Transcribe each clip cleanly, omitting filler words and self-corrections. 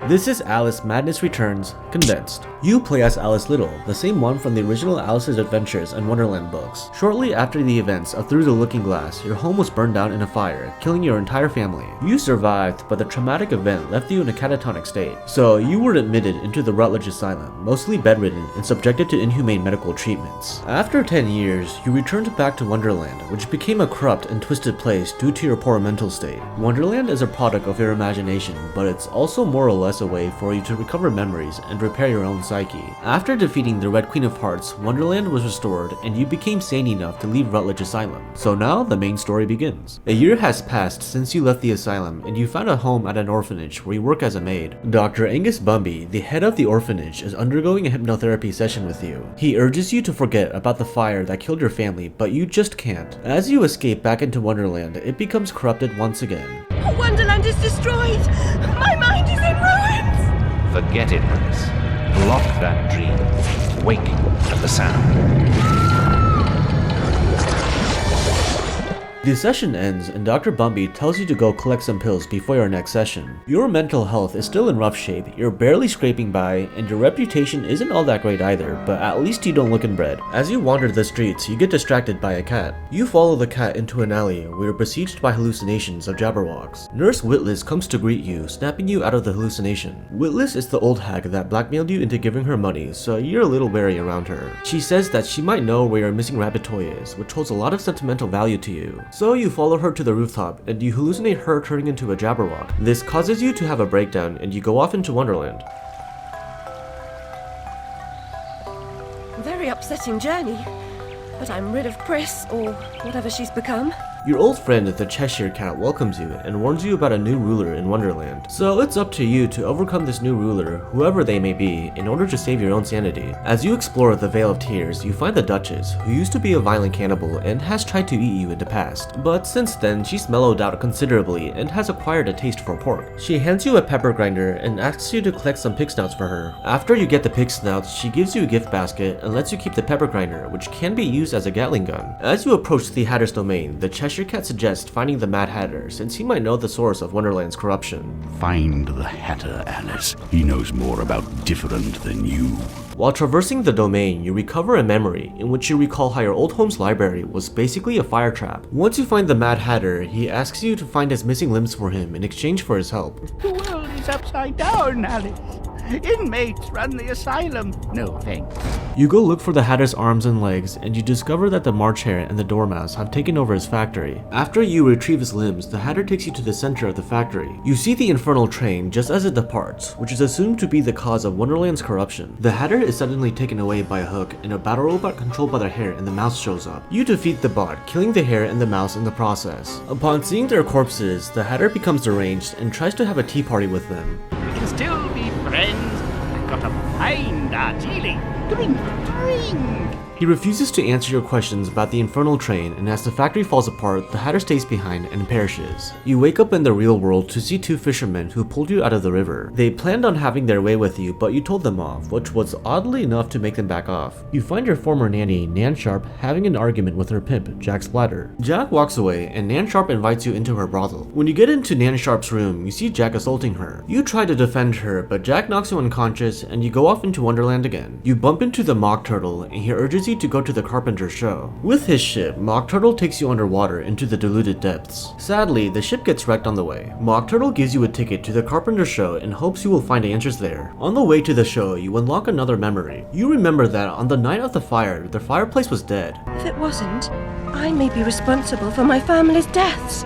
This is Alice Madness Returns, Condensed. You play as Alice Little, the same one from the original Alice's Adventures in Wonderland books. Shortly after the events of Through the Looking Glass, your home was burned down in a fire, killing your entire family. You survived, but the traumatic event left you in a catatonic state. So you were admitted into the Rutledge Asylum, mostly bedridden and subjected to inhumane medical treatments. After 10 years, you returned back to Wonderland, which became a corrupt and twisted place due to your poor mental state. Wonderland is a product of your imagination, but it's also more or less a way for you to recover memories and repair your own psyche. After defeating the Red Queen of Hearts, Wonderland was restored and you became sane enough to leave Rutledge Asylum. So now the main story begins. A year has passed since you left the asylum and you found a home at an orphanage where you work as a maid. Dr. Angus Bumby, the head of the orphanage, is undergoing a hypnotherapy session with you. He urges you to forget about the fire that killed your family, but you just can't. As you escape back into Wonderland, it becomes corrupted once again. Wonderland is destroyed! My mind is in ruins! Forget it, Alice. Block that dream. Wake at the sound. The session ends and Dr. Bumby tells you to go collect some pills before your next session. Your mental health is still in rough shape, you're barely scraping by, and your reputation isn't all that great either, but at least you don't look inbred. As you wander the streets, you get distracted by a cat. You follow the cat into an alley where you're besieged by hallucinations of Jabberwocks. Nurse Witless comes to greet you, snapping you out of the hallucination. Witless is the old hag that blackmailed you into giving her money, so you're a little wary around her. She says that she might know where your missing rabbit toy is, which holds a lot of sentimental value to you. So you follow her to the rooftop and you hallucinate her turning into a Jabberwock. This causes you to have a breakdown and you go off into Wonderland. Very upsetting journey, but I'm rid of Pris, or whatever she's become. Your old friend the Cheshire Cat welcomes you and warns you about a new ruler in Wonderland. So it's up to you to overcome this new ruler, whoever they may be, in order to save your own sanity. As you explore the Vale of Tears, you find the Duchess, who used to be a violent cannibal and has tried to eat you in the past. But since then, she's mellowed out considerably and has acquired a taste for pork. She hands you a pepper grinder and asks you to collect some pig snouts for her. After you get the pig snouts, she gives you a gift basket and lets you keep the pepper grinder, which can be used as a Gatling gun. As you approach the Hatter's domain, the Cheshire Cat suggests finding the Mad Hatter, since he might know the source of Wonderland's corruption. Find the Hatter, Alice. He knows more about different than you. While traversing the domain, you recover a memory in which you recall how your old home's library was basically a fire trap. Once you find the Mad Hatter, he asks you to find his missing limbs for him in exchange for his help. The world is upside down, Alice. Inmates run the asylum. No thanks. You go look for the Hatter's arms and legs, and you discover that the March Hare and the Dormouse have taken over his factory. After you retrieve his limbs, the Hatter takes you to the center of the factory. You see the infernal train just as it departs, which is assumed to be the cause of Wonderland's corruption. The Hatter is suddenly taken away by a hook, and a battle robot controlled by the hare and the mouse shows up. You defeat the bot, killing the hare and the mouse in the process. Upon seeing their corpses, the Hatter becomes deranged and tries to have a tea party with them. We can still be friends. I've got a fine Darjeeling. Drink. He refuses to answer your questions about the infernal train, and as the factory falls apart, the Hatter stays behind and perishes. You wake up in the real world to see two fishermen who pulled you out of the river. They planned on having their way with you, but you told them off, which was oddly enough to make them back off. You find your former nanny, Nan Sharp, having an argument with her pimp, Jack Splatter. Jack walks away, and Nan Sharp invites you into her brothel. When you get into Nan Sharp's room, you see Jack assaulting her. You try to defend her, but Jack knocks you unconscious, and you go off into Wonderland again. You bump into the Mock Turtle, and he urges you to go to the Carpenter's show. With his ship, Mock Turtle takes you underwater into the diluted depths. Sadly, the ship gets wrecked on the way. Mock Turtle gives you a ticket to the Carpenter's show and hopes you will find answers there. On the way to the show, you unlock another memory. You remember that on the night of the fire, the fireplace was dead. If it wasn't, I may be responsible for my family's deaths.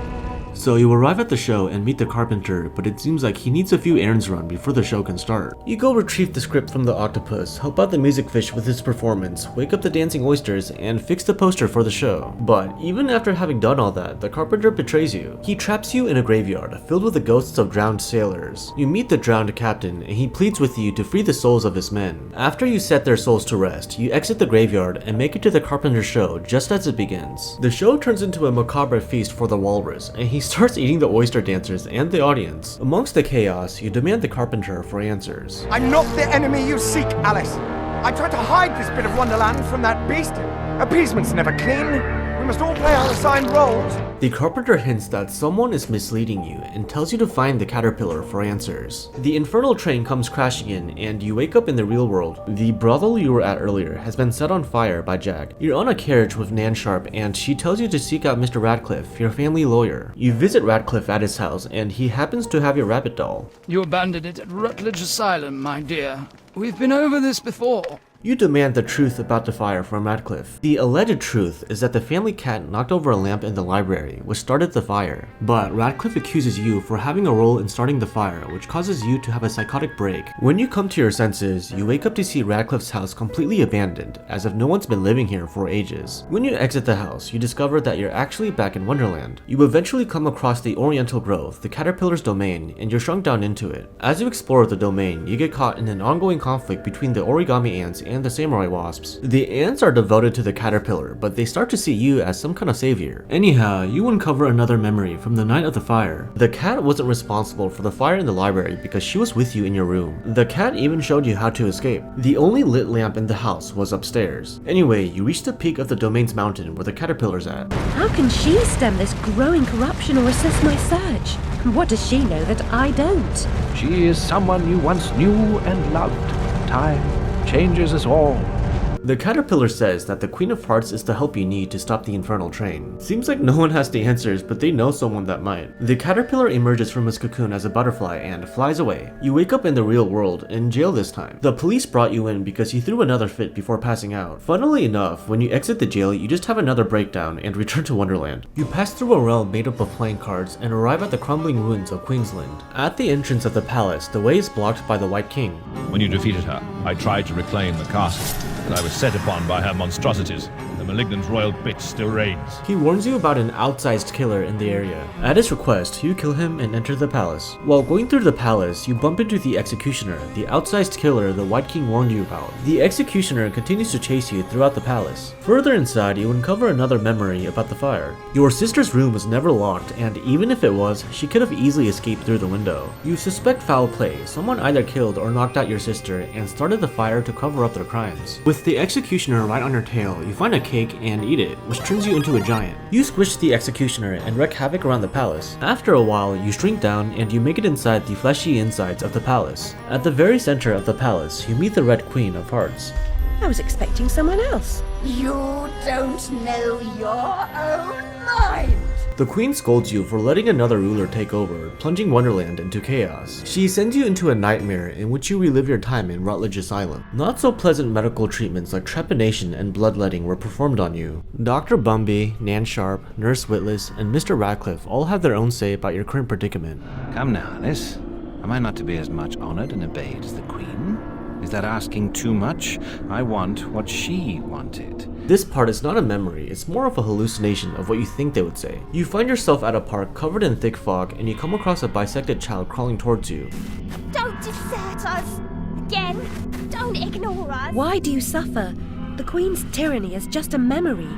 So you arrive at the show and meet the carpenter, but it seems like he needs a few errands run before the show can start. You go retrieve the script from the octopus, help out the music fish with his performance, wake up the dancing oysters, and fix the poster for the show. But even after having done all that, the carpenter betrays you. He traps you in a graveyard filled with the ghosts of drowned sailors. You meet the drowned captain, and he pleads with you to free the souls of his men. After you set their souls to rest, you exit the graveyard and make it to the carpenter's show just as it begins. The show turns into a macabre feast for the walrus, and he starts eating the oyster dancers and the audience. Amongst the chaos, you demand the carpenter for answers. I'm not the enemy you seek, Alice. I tried to hide this bit of Wonderland from that beast. Appeasement's never clean. We must all play our assigned roles. The carpenter hints that someone is misleading you and tells you to find the caterpillar for answers. The infernal train comes crashing in and you wake up in the real world. The brothel you were at earlier has been set on fire by Jack. You're on a carriage with Nan Sharp and she tells you to seek out Mr. Radcliffe, your family lawyer. You visit Radcliffe at his house and he happens to have your rabbit doll. You abandoned it at Rutledge Asylum, my dear. We've been over this before. You demand the truth about the fire from Radcliffe. The alleged truth is that the family cat knocked over a lamp in the library, which started the fire. But Radcliffe accuses you for having a role in starting the fire, which causes you to have a psychotic break. When you come to your senses, you wake up to see Radcliffe's house completely abandoned, as if no one's been living here for ages. When you exit the house, you discover that you're actually back in Wonderland. You eventually come across the Oriental Grove, the caterpillar's domain, and you're shrunk down into it. As you explore the domain, you get caught in an ongoing conflict between the origami ants and the samurai wasps. The ants are devoted to the caterpillar, but they start to see you as some kind of savior. Anyhow, you uncover another memory from the night of the fire. The cat wasn't responsible for the fire in the library because she was with you in your room. The cat even showed you how to escape. The only lit lamp in the house was upstairs. Anyway, you reach the peak of the domain's mountain where the caterpillar's at. How can she stem this growing corruption or assess my search? What does she know that I don't? She is someone you once knew and loved. Time changes us all. The caterpillar says that the Queen of Hearts is the help you need to stop the infernal train. Seems like no one has the answers, but they know someone that might. The caterpillar emerges from his cocoon as a butterfly and flies away. You wake up in the real world, in jail this time. The police brought you in because you threw another fit before passing out. Funnily enough, when you exit the jail, you just have another breakdown and return to Wonderland. You pass through a realm made up of playing cards and arrive at the crumbling ruins of Queensland. At the entrance of the palace, the way is blocked by the White King. When you defeated her, I tried to reclaim the castle, but I was set upon by her monstrosities. The malignant royal bitch still reigns. He warns you about an outsized killer in the area. At his request, you kill him and enter the palace. While going through the palace, you bump into the executioner, the outsized killer the White King warned you about. The executioner continues to chase you throughout the palace. Further inside, you uncover another memory about the fire. Your sister's room was never locked, and even if it was, she could have easily escaped through the window. You suspect foul play. Someone either killed or knocked out your sister and started the fire to cover up their crimes. With the executioner right on your tail, you find a cake and eat it, which turns you into a giant. You squish the executioner and wreak havoc around the palace. After a while, you shrink down and you make it inside the fleshy insides of the palace. At the very center of the palace, you meet the Red Queen of Hearts. I was expecting someone else. You don't know your own mind. The Queen scolds you for letting another ruler take over, plunging Wonderland into chaos. She sends you into a nightmare in which you relive your time in Rutledge Asylum. Not so pleasant medical treatments like trepanation and bloodletting were performed on you. Dr. Bumby, Nan Sharp, Nurse Witless, and Mr. Radcliffe all have their own say about your current predicament. Come now, Alice. Am I not to be as much honored and obeyed as the Queen? Is that asking too much? I want what she wanted. This part is not a memory, it's more of a hallucination of what you think they would say. You find yourself at a park covered in thick fog and you come across a bisected child crawling towards you. Don't desert us. Again, don't ignore us. Why do you suffer? The Queen's tyranny is just a memory.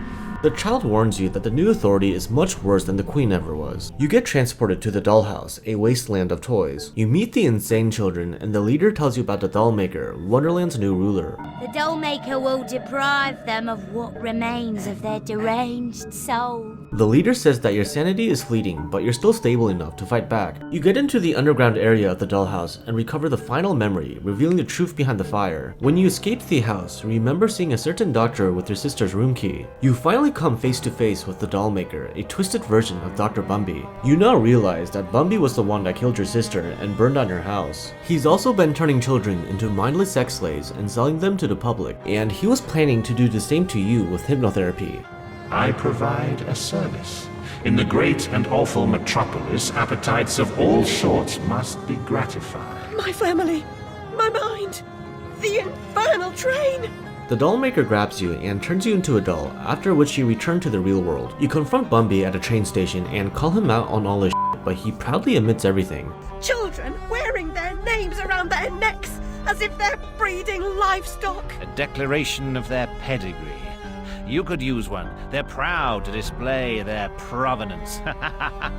The child warns you that the new authority is much worse than the Queen ever was. You get transported to the dollhouse, a wasteland of toys. You meet the insane children, and the leader tells you about the doll maker, Wonderland's new ruler. The doll maker will deprive them of what remains of their deranged soul. The leader says that your sanity is fleeting, but you're still stable enough to fight back. You get into the underground area of the dollhouse and recover the final memory, revealing the truth behind the fire. When you escape the house, you remember seeing a certain doctor with your sister's room key. You finally come face to face with the doll maker, a twisted version of Dr. Bumby. You now realize that Bumby was the one that killed your sister and burned down your house. He's also been turning children into mindless sex slaves and selling them to the public, and he was planning to do the same to you with hypnotherapy. I provide a service. In the great and awful metropolis, appetites of all sorts must be gratified. My family, my mind, the infernal train. The doll maker grabs you and turns you into a doll, after which you return to the real world. You confront Bumby at a train station and call him out on all his shit, but he proudly admits everything. Children wearing their names around their necks as if they're breeding livestock. A declaration of their pedigree. You could use one. They're proud to display their provenance.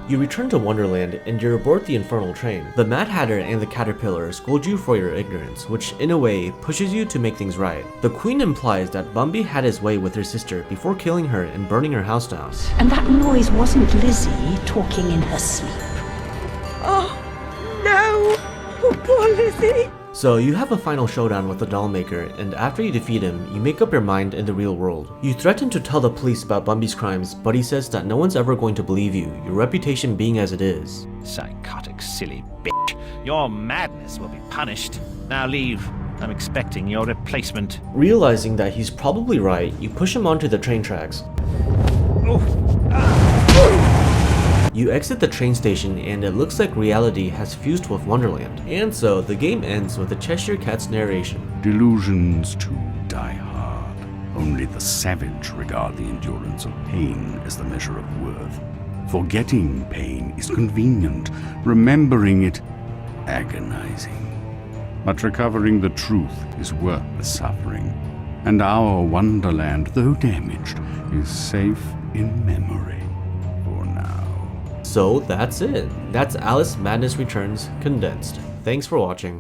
You return to Wonderland and you're aboard the Infernal Train. The Mad Hatter and the Caterpillar scold you for your ignorance, which in a way pushes you to make things right. The Queen implies that Bumby had his way with her sister before killing her and burning her house down. And that noise wasn't Lizzie talking in her sleep. Oh, no! Oh, poor Lizzie! So you have a final showdown with the Dollmaker, and after you defeat him, you make up your mind in the real world. You threaten to tell the police about Bumby's crimes, but he says that no one's ever going to believe you, your reputation being as it is. Psychotic, silly bitch. Your madness will be punished. Now leave. I'm expecting your replacement. Realizing that he's probably right, you push him onto the train tracks. You exit the train station and it looks like reality has fused with Wonderland. And so, the game ends with the Cheshire Cat's narration. Delusions too die hard. Only the savage regard the endurance of pain as the measure of worth. Forgetting pain is convenient, remembering it agonizing. But recovering the truth is worth the suffering. And our Wonderland, though damaged, is safe in memory. So that's it. That's Alice Madness Returns Condensed. Thanks for watching.